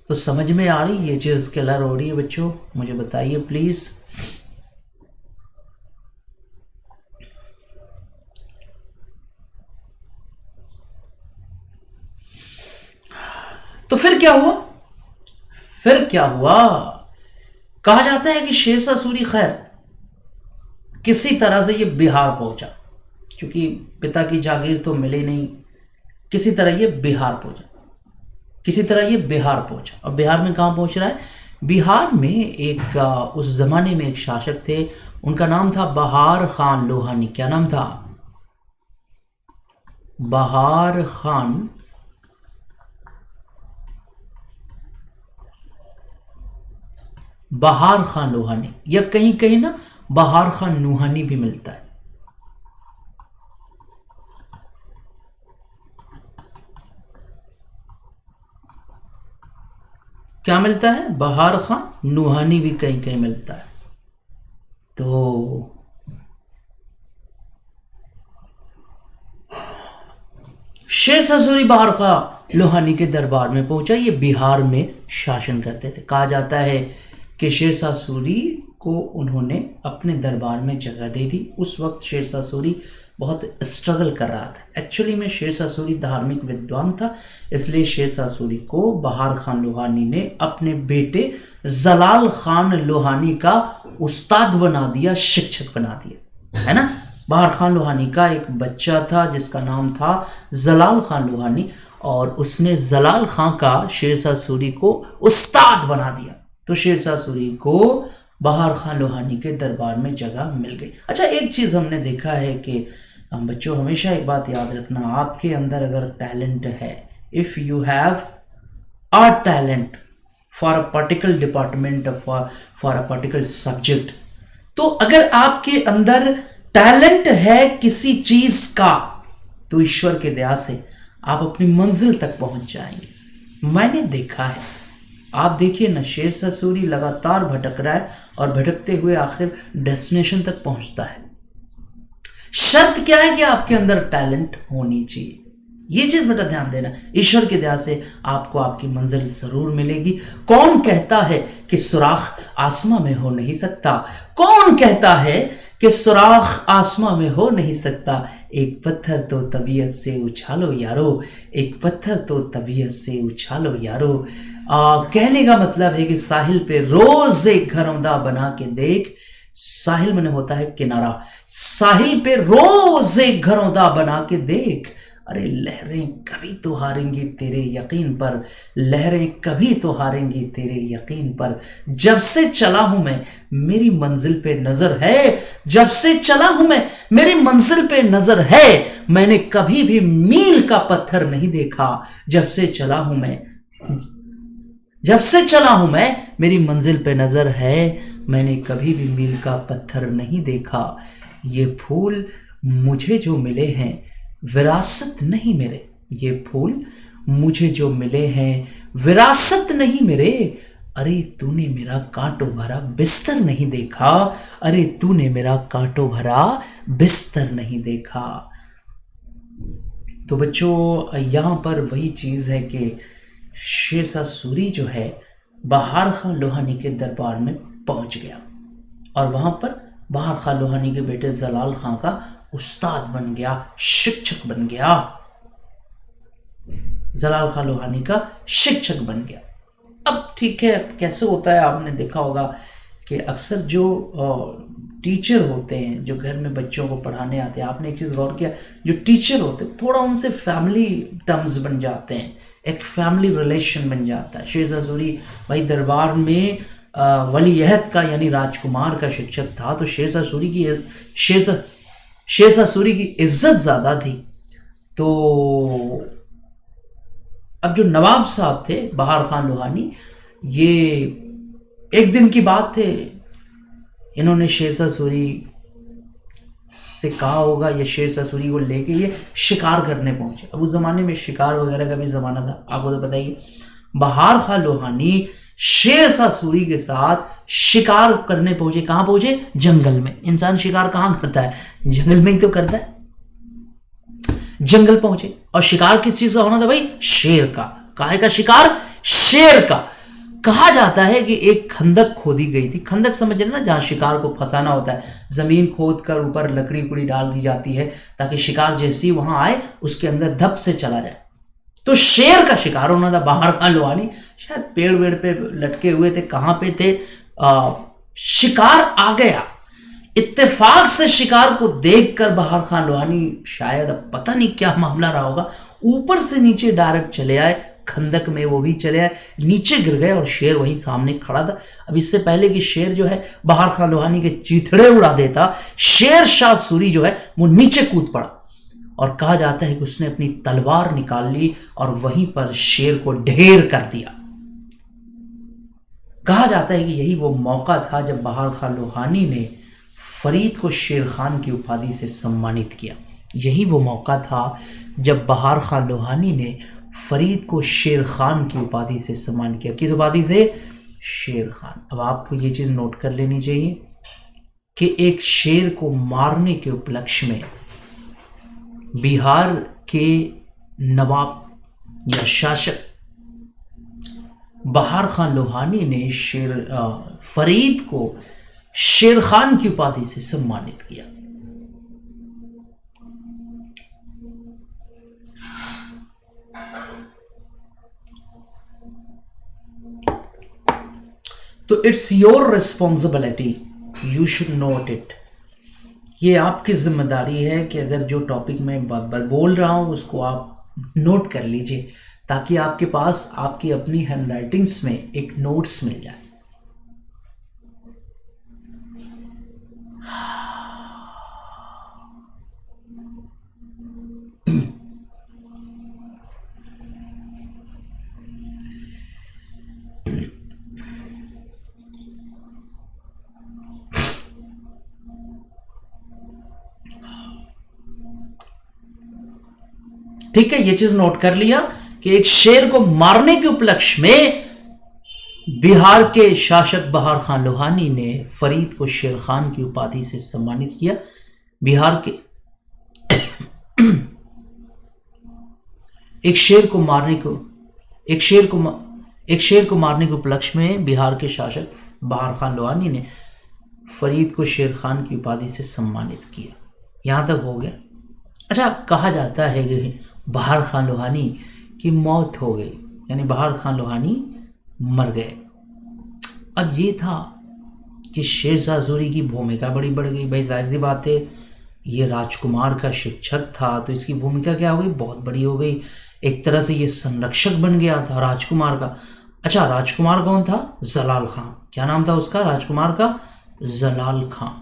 Speaker 1: तो समझ में आ रही ये चीज़ क्लियर हो रही है बच्चों? मुझे बताइए प्लीज़। तो फिर क्या हुआ? कहा जाता है कि शेरशाह सूरी खैर किसी तरह से ये बिहार पहुंचा, क्योंकि पिता की जागीर तो मिली नहीं, किसी तरह ये बिहार पहुंचा। और बिहार में कहाँ पहुंच रहा है? बिहार में एक उस जमाने में एक शासक थे, उनका नाम था बहार खान लोहानी। क्या नाम था? बहार खान लोहानी, या कहीं कहीं ना बहार खान नूहानी भी मिलता है। क्या मिलता है? बहार खान नूहानी भी कहीं कहीं मिलता है। तो शेरशाह सूरी बहार खान लोहानी के दरबार में पहुंचा। ये बिहार में शासन करते थे। कहा जाता है कि शेरशाह सूरी को उन्होंने अपने दरबार में जगह दे दी। उस वक्त शेरशाह सूरी बहुत स्ट्रगल कर रहा था। एक्चुअली में शेरशाह सूरी धार्मिक विद्वान था, इसलिए शेरशाह सूरी को बहार खान लोहानी ने अपने बेटे जलाल खान लोहानी का उस्ताद बना दिया, शिक्षक बना दिया, है ना। बहार खान लोहानी का एक बच्चा था जिसका नाम था जलाल खान लोहानी, और उसने जलाल खां का शेरशाह सूरी को उस्ताद बना दिया। तो शेरशाह सूरी को बहार खान लोहानी के दरबार में जगह मिल गई। अच्छा, एक चीज़ हमने देखा है कि बच्चों हमेशा एक बात याद रखना, आपके अंदर अगर टैलेंट है, if you have a talent for a particular department, for a particular subject, तो अगर आपके अंदर टैलेंट है किसी चीज का, तो ईश्वर के दया से आप अपनी मंजिल तक पहुंच जाएंगे। मैंने देखा है, आप देखिए ना, शेरशाह सूरी लगातार भटक रहा है और भटकते हुए आखिर डेस्टिनेशन तक पहुंचता है। शर्त क्या है कि आपके अंदर टैलेंट होनी चाहिए। ये चीज बेटा ध्यान देना, ईश्वर की दया से आपको आपकी मंजिल जरूर मिलेगी। कौन कहता है कि सुराख आसमां में हो नहीं सकता? कौन कहता है कि सुराख आसमां में हो नहीं सकता? एक पत्थर तो तबीयत से उछालो यारो, एक पत्थर तो तबीयत से उछालो यारो। कहने का मतलब है कि साहिल पे रोज एक घरौंदा बना के देख। साहिल में होता है किनारा, साहिल पे रोज एक घरौंदा बना के देख। अरे लहरें कभी तो हारेंगी तेरे यकीन पर, लहरें कभी तो हारेंगी तेरे यकीन पर। जब से चला हूं मैं मेरी मंजिल पे नजर है, जब से चला हूं मैं मेरी मंजिल पे नजर है। मैंने कभी भी मील का पत्थर नहीं देखा। जब से चला हूं मैं, जब से चला हूं मैं मेरी मंजिल पे नजर है। मैंने कभी भी मील का पत्थर नहीं देखा। ये फूल मुझे जो मिले हैं विरासत नहीं मेरे, ये फूल मुझे जो मिले हैं विरासत नहीं मेरे। अरे तूने मेरा कांटों भरा बिस्तर नहीं देखा, अरे तूने मेरा कांटों भरा बिस्तर नहीं देखा। तो बच्चों, यहां पर वही चीज है कि शेरशाह सूरी जो है बहार खान लोहानी के दरबार में पहुंच गया और वहां पर बहार खान लोहानी के बेटे जलाल खां का उस्ताद बन गया, शिक्षक बन गया। जलाल खान लोहानी का शिक्षक बन गया। अब ठीक है, कैसे होता है, आपने देखा होगा कि अक्सर जो टीचर होते हैं जो घर में बच्चों को पढ़ाने आते हैं, आपने एक चीज़ गौर किया, जो टीचर होते हैं थोड़ा उनसे फैमिली टर्म्स बन जाते हैं, एक फैमिली रिलेशन बन जाता है। शेरशाह सूरी भाई दरबार में वलीअहद का यानी राजकुमार का शिक्षक था, तो शेरशाह सूरी की इज्जत ज़्यादा थी। तो अब जो नवाब साहब थे बहार खान लोहानी, ये एक दिन की बात थे, इन्होंने शेरशाह सूरी से कहा होगा, या शेरशाह सूरी को लेके ये शिकार करने पहुंचे। अब उस ज़माने में शिकार वगैरह का भी ज़माना था, आपको तो बताइए। बहार खान लोहानी शेरशाह सूरी के साथ शिकार करने पहुंचे। कहाँ पहुंचे? जंगल में। इंसान शिकार कहाँ करता है? जंगल में ही तो करता है। जंगल पहुंचे और शिकार किस चीज का होना था भाई? शेर का। काहे का शिकार? शेर का। कहा जाता है कि एक खंदक खोदी गई थी। खंदक समझ रहे ना, जहां शिकार को फंसाना होता है, जमीन खोद कर ऊपर लकड़ी उकड़ी डाल दी जाती है ताकि शिकार जैसे ही वहां आए उसके अंदर धप से चला जाए। तो शेर का शिकार होना था। बहार खान लोहानी शायद पेड़ वेड़ पे लटके हुए थे, कहां पे थे, शिकार आ गया। इत्तेफाक से शिकार को देखकर बहार खान लोहानी, शायद अब पता नहीं क्या मामला रहा होगा, ऊपर से नीचे डायरेक्ट चले आए खंदक में, वो भी चले आए, नीचे गिर गए और शेर वहीं सामने खड़ा था। अब इससे पहले कि शेर जो है बहार खान लोहानी के चीथड़े उड़ा देता, शेरशाह सूरी जो है वो नीचे कूद पड़ा और कहा जाता है कि उसने अपनी तलवार निकाल ली और वहीं पर शेर को ढेर कर दिया। कहा जाता है कि यही वो मौका था जब बहार खान लोहानी ने फरीद को शेर खान की उपाधि से सम्मानित किया। यही वो मौका था जब बहार खान लोहानी ने फरीद को शेर खान की उपाधि से सम्मानित किया। किस उपाधि से? शेर खान। अब आपको ये चीज़ नोट कर लेनी चाहिए कि एक शेर को मारने के उपलक्ष्य में बिहार के नवाब या शासक बहार खान लोहानी ने फरीद को शेर खान की उपाधि से सम्मानित किया। तो it's your responsibility, you should note it. ये आपकी जिम्मेदारी है कि अगर जो टॉपिक मैं बोल रहा हूँ उसको आप नोट कर लीजिए, ताकि आपके पास आपकी अपनी हैंड राइटिंग्स में एक नोट्स मिल जाए। ठीक है, ये चीज नोट कर लिया कि एक शेर को मारने के उपलक्ष्य में बिहार के शासक बहार खान लोहानी ने फरीद को शेर खान की उपाधि से सम्मानित किया। बिहार के एक शेर को मारने के उपलक्ष्य में बिहार के शासक बहार खान लोहानी ने फरीद को शेर खान की उपाधि से सम्मानित किया। यहां तक हो गया। अच्छा, कहा जाता है कि बहार खान लोहानी की मौत हो गई, यानी बहार खान लोहानी मर गए। अब ये था कि शेरशाह सूरी की भूमिका बड़ी बढ़ गई। भाई जाहिर सी बात है, ये राजकुमार का शिक्षक था, तो इसकी भूमिका क्या हो गई, बहुत बड़ी हो गई। एक तरह से ये संरक्षक बन गया था राजकुमार का। अच्छा, राजकुमार कौन था? जलाल खान। क्या नाम था उसका? राजकुमार का जलाल खान।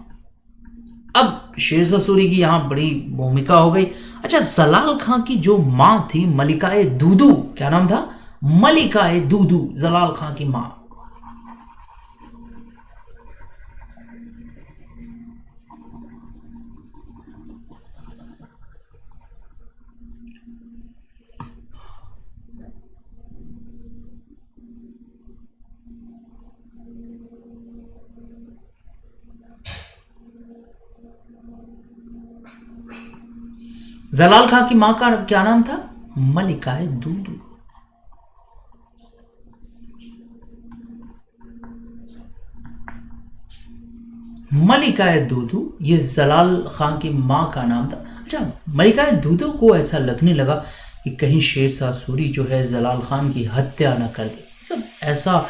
Speaker 1: अब शेरशाह सूरी की यहां बड़ी भूमिका हो गई। अच्छा, जलाल खान की जो मां थी मलिकाए दूदू, क्या नाम था? मलिकाए दूदू, जलाल खान की मां। जलाल खान की मां का क्या नाम था? मलिकाए दूदू। मलिकाए दूदू, ये जलाल खान की मां का नाम था। अच्छा, मलिकाए दूदू को ऐसा लगने लगा कि कहीं शेरशाह सूरी जो है जलाल खान की हत्या न कर दे। जब ऐसा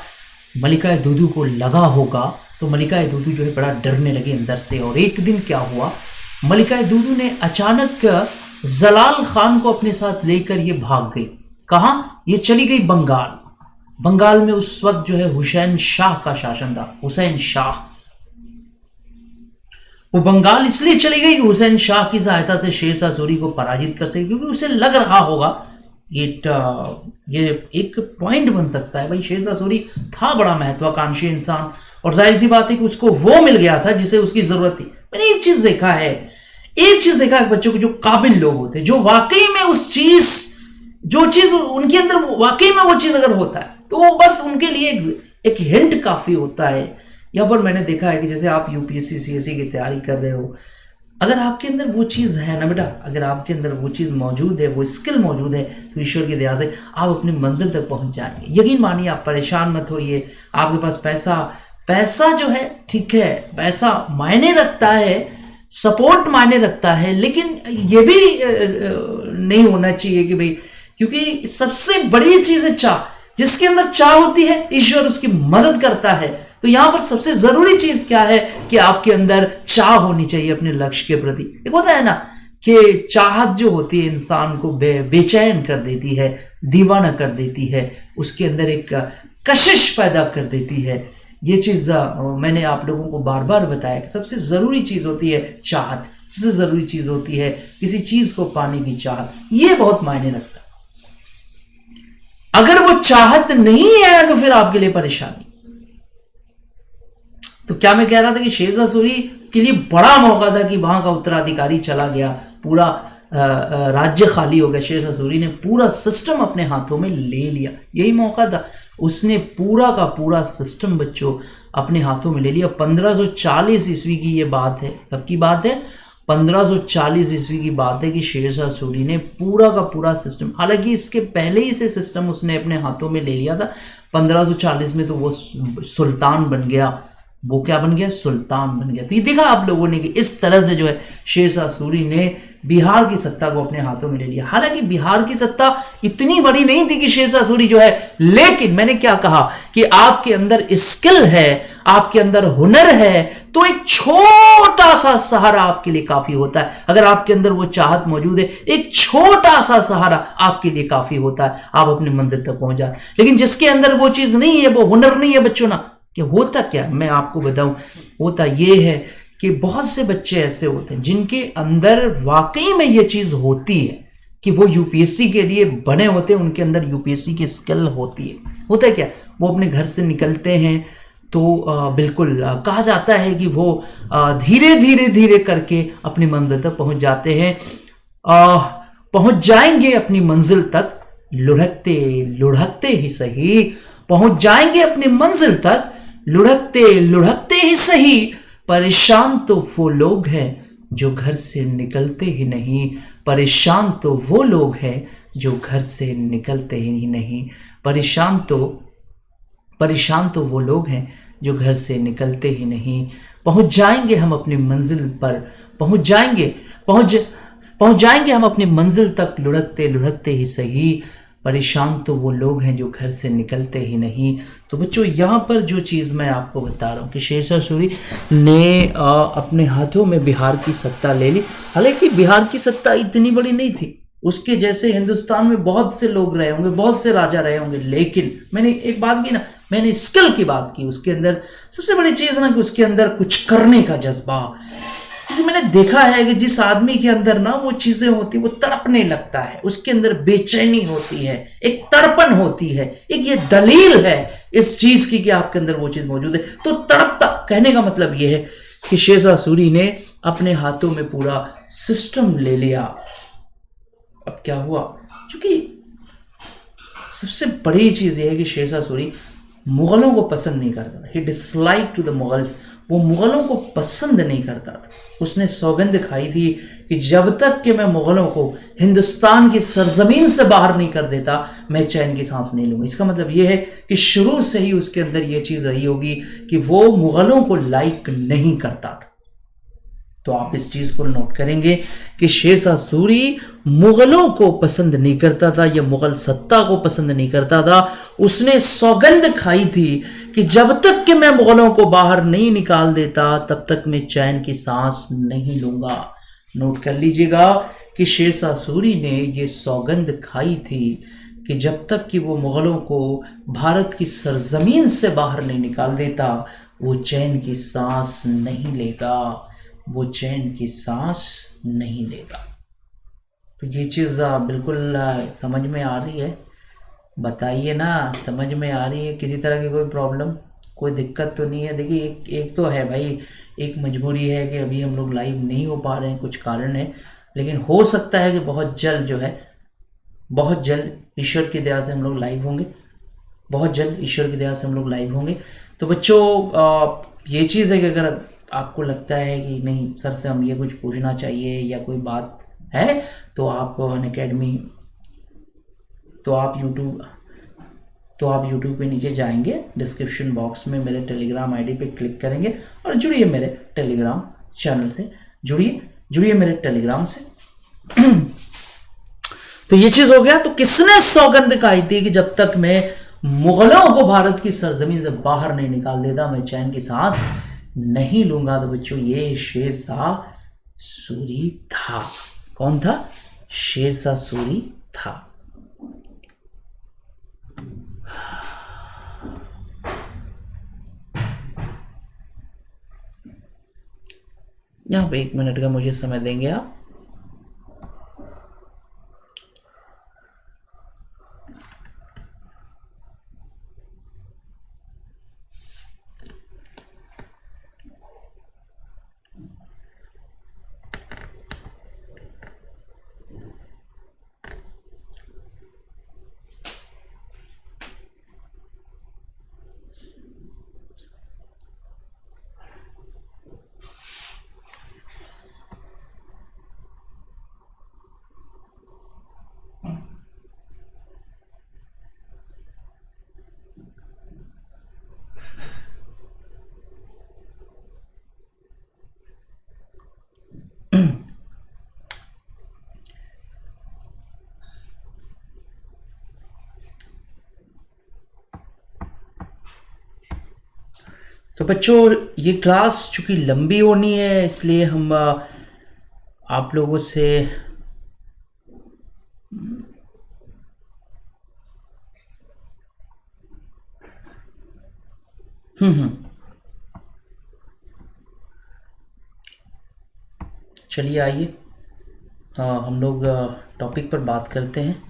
Speaker 1: मलिकाए दूदू को लगा होगा तो मलिकाए दूदू जो है बड़ा डरने लगे अंदर से। और एक दिन क्या हुआ, मलिकाए दूदू ने अचानक जलाल खान को अपने साथ लेकर ये भाग गई। कहां? ये चली गई बंगाल। बंगाल में उस वक्त जो है हुसैन शाह का शासन था। हुसैन शाह, वो बंगाल इसलिए चली गई कि हुसैन शाह की सहायता से शेरशाह सूरी को पराजित कर सके, क्योंकि उसे लग रहा होगा ये एक पॉइंट बन सकता है। भाई शेरशाह सूरी था बड़ा महत्वाकांक्षी इंसान, और जाहिर सी बात है कि उसको वो मिल गया था जिसे उसकी जरूरत थी। मैंने एक चीज देखा है बच्चों को, जो काबिल लोग होते हैं, जो वाकई में जो चीज उनके अंदर वाकई में वो चीज अगर होता है तो वो बस उनके लिए एक हिंट काफी होता है। यहाँ पर मैंने देखा है कि जैसे आप यूपीएससी सीएससी की तैयारी कर रहे हो, अगर आपके अंदर वो चीज़ है ना बेटा, अगर आपके अंदर वो चीज़ मौजूद है, वो स्किल मौजूद है, तो ईश्वर की दया से आप अपनी मंजिल तक पहुंच जाएंगे। यकीन मानिए, आप परेशान मत होइए। आपके पास पैसा जो है, ठीक है, पैसा मायने रखता है, सपोर्ट मायने रखता है, लेकिन ये भी नहीं होना चाहिए कि भाई, क्योंकि सबसे बड़ी चीज़ है चाह। जिसके अंदर चाह होती है, ईश्वर उसकी मदद करता है। तो यहां पर सबसे जरूरी चीज क्या है कि आपके अंदर चाह होनी चाहिए अपने लक्ष्य के प्रति। एक होता है ना कि चाहत जो होती है इंसान को बेचैन कर देती है, दीवाना कर देती है, उसके अंदर एक कशिश पैदा कर देती है। ये चीज मैंने आप लोगों को बार बार बताया कि सबसे जरूरी चीज होती है चाहत, सबसे जरूरी चीज होती है किसी चीज को पाने की चाहत। ये बहुत मायने रखता है। अगर वो चाहत नहीं है तो फिर आपके लिए परेशानी। तो क्या मैं कह रहा था कि शेरशाह सूरी के लिए बड़ा मौका था कि वहां का उत्तराधिकारी चला गया, पूरा राज्य खाली हो गया, शेरशाह सूरी ने पूरा सिस्टम अपने हाथों में ले लिया। यही मौका था, उसने पूरा का पूरा सिस्टम बच्चों अपने हाथों में ले लिया। 1540 ईस्वी की ये बात है। कब की बात है? 1540 ईस्वी की बात है कि शेरशाह सूरी ने पूरा का पूरा सिस्टम, हालांकि इसके पहले ही से सिस्टम उसने अपने हाथों में ले लिया था। 1540 में तो वो सुल्तान बन गया। वो क्या बन गया? सुल्तान बन गया। तो ये देखा आप लोगों ने कि इस तरह से जो है शेरशाह सूरी ने बिहार की सत्ता को अपने हाथों में ले लिया। हालांकि बिहार की सत्ता इतनी बड़ी नहीं थी कि शेरशाह सूरी जो है, लेकिन मैंने क्या कहा कि आपके अंदर स्किल है, आपके अंदर हुनर है, तो एक छोटा सा सहारा आपके लिए काफी होता है। अगर आपके अंदर वो चाहत मौजूद है, एक छोटा सा सहारा आपके लिए काफी होता है, आप अपनी मंजिल तक पहुंच जाते। लेकिन जिसके अंदर वो चीज नहीं है, वो हुनर नहीं है बच्चों ना, कि होता क्या, मैं आपको बताऊं, होता ये है कि बहुत से बच्चे ऐसे होते हैं जिनके अंदर वाकई में ये चीज होती है कि वो यूपीएससी के लिए बने होते हैं, उनके अंदर यूपीएससी की स्किल होती है। होता है क्या, वो अपने घर से निकलते हैं तो बिल्कुल कहा जाता है कि वो धीरे धीरे धीरे करके अपनी मंजिल तक पहुंच जाते हैं, पहुंच जाएंगे अपनी मंजिल तक लुढ़कते लुढ़कते ही सही, पहुंच जाएंगे अपनी मंजिल तक लुढ़कते लुढ़कते ही सही। परेशान तो वो लोग हैं जो घर से निकलते ही नहीं, परेशान तो वो लोग हैं जो घर से निकलते ही नहीं, परेशान तो वो लोग हैं जो घर से निकलते ही नहीं। पहुंच जाएंगे हम अपनी मंजिल पर, पहुंच जाएंगे हम अपनी मंजिल तक लुढ़कते लुढ़कते ही सही। परेशान तो वो लोग हैं जो घर से निकलते ही नहीं। तो बच्चों, यहाँ पर जो चीज़ मैं आपको बता रहा हूँ कि शेरशाह सूरी ने अपने हाथों में बिहार की सत्ता ले ली। हालांकि बिहार की सत्ता इतनी बड़ी नहीं थी, उसके जैसे हिंदुस्तान में बहुत से लोग रहे होंगे, बहुत से राजा रहे होंगे, लेकिन मैंने एक बात की ना, मैंने स्किल की बात की। उसके अंदर सबसे बड़ी चीज़ ना कि उसके अंदर कुछ करने का जज्बा। क्योंकि मैंने देखा है कि जिस आदमी के अंदर ना वो चीजें होती, वो तड़पने लगता है, उसके अंदर बेचैनी होती है, एक तड़पन होती है, एक ये दलील है इस चीज की कि आपके अंदर वो चीज मौजूद है, तो तड़पता। कहने का मतलब ये है कि शेरशाह सूरी ने अपने हाथों में पूरा सिस्टम ले लिया। अब क्या हुआ, क्योंकि सबसे बड़ी चीज ये है कि शेरशाह सूरी मुगलों को पसंद नहीं करता था। ही डिसलाइक टू द मुगल्स, वो मुगलों को पसंद नहीं करता था। उसने सौगंध खाई थी कि जब तक कि मैं मुगलों को हिंदुस्तान की सरजमीन से बाहर नहीं कर देता, मैं चैन की सांस नहीं लूंगा। इसका मतलब यह है कि शुरू से ही उसके अंदर यह चीज रही होगी कि वो मुगलों को लाइक नहीं करता था। तो आप इस चीज को नोट करेंगे कि शेरशाह सूरी मुगलों को पसंद नहीं करता था, या मुगल सत्ता को पसंद नहीं करता था। उसने सौगंध खाई थी कि जब तक कि मैं मुगलों को बाहर नहीं निकाल देता, तब तक मैं चैन की सांस नहीं लूंगा। नोट कर लीजिएगा कि शेरशाह सूरी ने ये सौगंध खाई थी कि जब तक कि वो मुगलों को भारत की सरजमीन से बाहर नहीं निकाल देता, वो चैन की सांस नहीं लेगा, वो चैन की सांस नहीं लेगा। तो ये चीज़ बिल्कुल समझ में आ रही है, बताइए ना, समझ में आ रही है? किसी तरह की कोई प्रॉब्लम, कोई दिक्कत तो नहीं है? देखिए, एक तो है भाई, एक मजबूरी है कि अभी हम लोग लाइव नहीं हो पा रहे हैं, कुछ कारण है, लेकिन हो सकता है कि बहुत जल्द जो है, बहुत जल्द ईश्वर की दया से हम लोग लाइव होंगे, बहुत जल्द ईश्वर की दया से हम लोग लाइव होंगे। तो बच्चों, ये चीज़ है कि अगर आपको लगता है कि नहीं सर से हम ये कुछ पूछना चाहिए या कोई बात है, तो आप अनअकैडमी, तो आप यूट्यूब पे नीचे जाएंगे, डिस्क्रिप्शन बॉक्स में मेरे टेलीग्राम आईडी पे क्लिक करेंगे और जुड़िए मेरे टेलीग्राम चैनल से, जुड़िए मेरे टेलीग्राम से। तो ये चीज हो गया। तो किसने सौगंध खाई थी कि जब तक मैं मुगलों को भारत की सरजमीन से बाहर नहीं निकाल देता, मैं चैन की सांस नहीं लूंगा? तो बच्चों, ये शेरशाह सूरी था। कौन था? शेरशाह सूरी था। यहां पे 1 मिनट का मुझे समय देंगे आप? तो बच्चों, ये क्लास चूंकि लंबी होनी है इसलिए हम आप लोगों से चलिए आइए हम लोग टॉपिक पर बात करते हैं।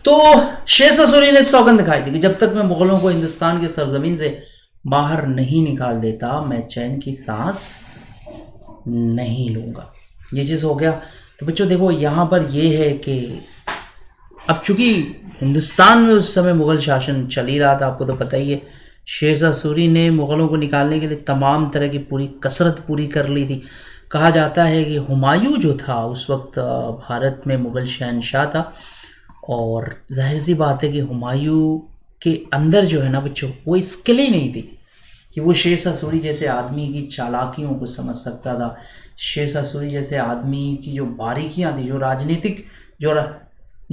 Speaker 1: तो शेरशाह सूरी ने सौगंध खाई थी कि जब तक मैं मुगलों को हिंदुस्तान की सरजमीन से बाहर नहीं निकाल देता मैं चैन की सांस नहीं लूंगा। ये चीज़ हो गया। तो बच्चों देखो, यहाँ पर ये है कि अब चूंकि हिंदुस्तान में उस समय मुग़ल शासन चल ही रहा था, आपको तो पता ही है। शेरशाह सूरी ने मुग़लों को निकालने के लिए तमाम तरह की पूरी कसरत पूरी कर ली थी। कहा जाता है कि हुमायूं जो था उस वक्त भारत में मुग़ल शहनशाह था, और जाहिर सी बात है कि हुमायूं के अंदर जो है ना बच्चों, वो स्किल ही नहीं थी कि वो शेरशाह सूरी जैसे आदमी की चालाकियों को समझ सकता था। शेरशाह सूरी जैसे आदमी की जो बारीकियां थी, जो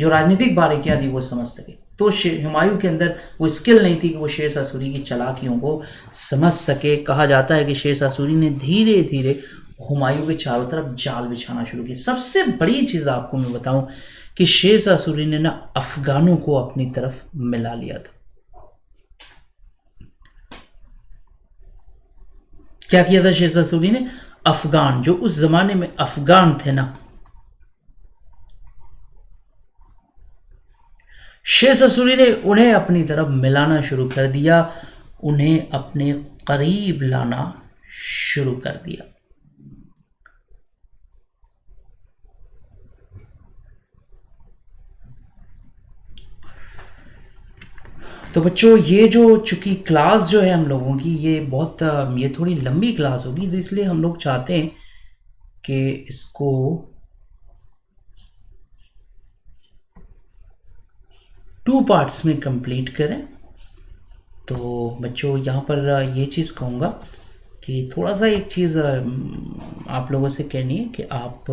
Speaker 1: राजनीतिक बारीकियां थी वो समझ सके। तो हुमायूं के अंदर वो स्किल नहीं थी कि वो शेरशाह सूरी की चालाकियों को समझ सके। कहा जाता है कि शेरशाह सूरी ने धीरे धीरे हुमायूं के चारों तरफ जाल बिछाना शुरू किया। सबसे बड़ी चीज़ आपको मैं बताऊं कि शेरशाह सूरी ने ना अफगानों को अपनी तरफ मिला लिया था। क्या किया था शेरशाह सूरी ने? अफगान, जो उस जमाने में अफगान थे ना, शेरशाह सूरी ने उन्हें अपनी तरफ मिलाना शुरू कर दिया, उन्हें अपने करीब लाना शुरू कर दिया। तो बच्चों, ये जो चूंकि क्लास जो है हम लोगों की ये थोड़ी लंबी क्लास होगी, तो इसलिए हम लोग चाहते हैं कि इसको टू पार्ट्स में कंप्लीट करें। तो बच्चों, यहाँ पर ये चीज़ कहूँगा कि थोड़ा सा एक चीज़ आप लोगों से कहनी है कि आप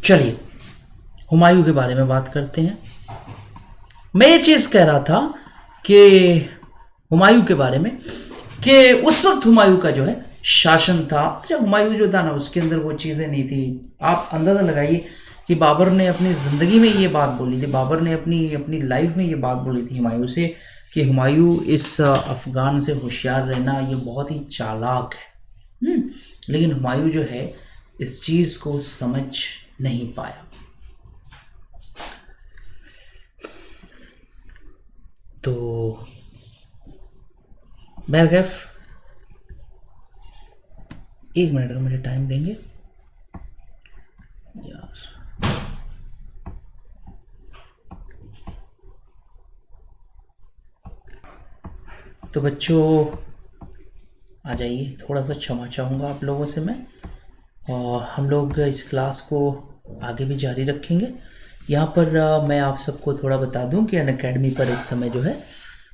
Speaker 1: चलिए हुमायूं के बारे में बात करते हैं। मैं ये चीज़ कह रहा था कि हुमायूं के बारे में कि उस वक्त हुमायूं का जो है शासन था। अच्छा, हुमायूं जो था ना उसके अंदर वो चीज़ें नहीं थी। आप अंदाज़ा लगाइए कि बाबर ने अपनी ज़िंदगी में ये बात बोली थी, बाबर ने अपनी लाइफ में ये बात बोली थी हुमायूं से कि हुमायूं इस अफ़गान से होशियार रहना, ये बहुत ही चालाक है। लेकिन हुमायूं जो है इस चीज़ को समझ नहीं पाया। तो बहरकैफ एक मिनट का मुझे टाइम देंगे यार। तो बच्चों आ जाइए, थोड़ा सा क्षमा चाहूँगा आप लोगों से मैं, और हम लोग इस क्लास को आगे भी जारी रखेंगे। यहाँ पर मैं आप सबको थोड़ा बता दूं कि अनअकैडमी पर इस समय जो है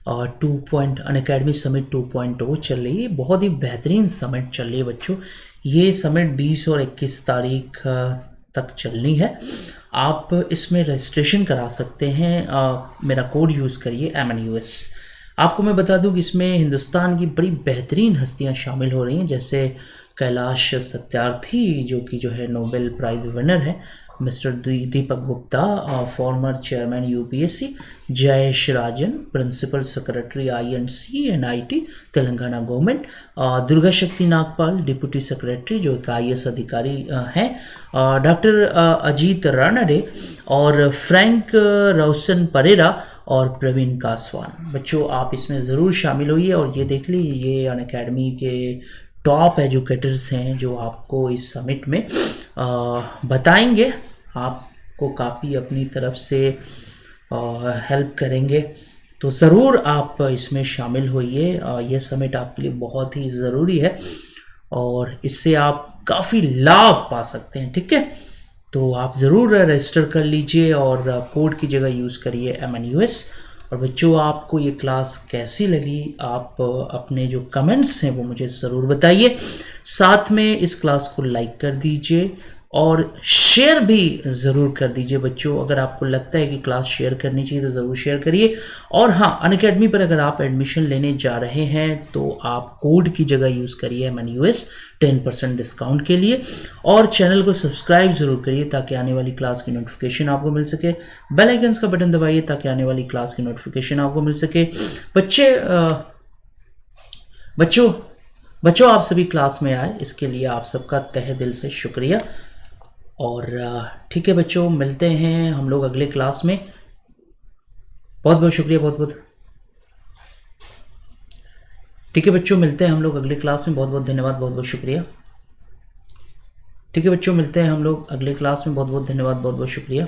Speaker 1: अनअकैडमी समिट 2.0 चल रही है। बहुत ही बेहतरीन समिट चल रही है बच्चों। ये समिट 20 और 21 तारीख तक चलनी है। आप इसमें रजिस्ट्रेशन करा सकते हैं, मेरा कोड यूज़ करिए MNUS। आपको मैं बता दूं कि इसमें हिंदुस्तान की बड़ी बेहतरीन हस्तियां शामिल हो रही हैं, जैसे कैलाश सत्यार्थी जो कि है नोबेल प्राइज़ विनर है, mister Deepak Gupta former chairman UPSC, Jayesh Ranjan principal secretary INC NIT Telangana government, Durga Shakti Nagpal deputy secretary जो एक IAS अधिकारी हैं, डॉक्टर अजीत रानडे और फ्रैंक रोशन परेरा और प्रवीण कासवान। बच्चों, आप इसमें ज़रूर शामिल होइए और ये देख लीजिए, ये अनअकैडमी के टॉप एजुकेटर्स हैं जो आपको इस समिट में बताएंगे, आपको काफ़ी अपनी तरफ से हेल्प करेंगे। तो ज़रूर आप इसमें शामिल होइए। यह समिट आपके लिए बहुत ही ज़रूरी है और इससे आप काफ़ी लाभ पा सकते हैं। ठीक है, तो आप ज़रूर रजिस्टर कर लीजिए और कोड की जगह यूज़ करिए MNUS। और बच्चों, आपको ये क्लास कैसी लगी, आप अपने जो कमेंट्स हैं वो मुझे ज़रूर बताइए। साथ में इस क्लास को लाइक कर दीजिए और शेयर भी ज़रूर कर दीजिए बच्चों। अगर आपको लगता है कि क्लास शेयर करनी चाहिए तो ज़रूर शेयर करिए। और हाँ, अनअकैडमी पर अगर आप एडमिशन लेने जा रहे हैं तो आप कोड की जगह यूज़ करिए MNUS 10% डिस्काउंट के लिए। और चैनल को सब्सक्राइब ज़रूर करिए ताकि आने वाली क्लास की नोटिफिकेशन आपको मिल सके। बेल आइकन्स का बटन दबाइए ताकि आने वाली क्लास की नोटिफिकेशन आपको मिल सके। बच्चों आप सभी क्लास में आए, इसके लिए आप सबका तहे दिल से शुक्रिया। और ठीक है बच्चों, मिलते हैं हम लोग अगले क्लास में। बहुत बहुत शुक्रिया, बहुत बहुत। ठीक है बच्चों, मिलते हैं हम लोग अगले क्लास में। बहुत बहुत धन्यवाद, बहुत बहुत शुक्रिया। ठीक है बच्चों, मिलते हैं हम लोग अगले क्लास में। बहुत बहुत धन्यवाद, बहुत बहुत शुक्रिया।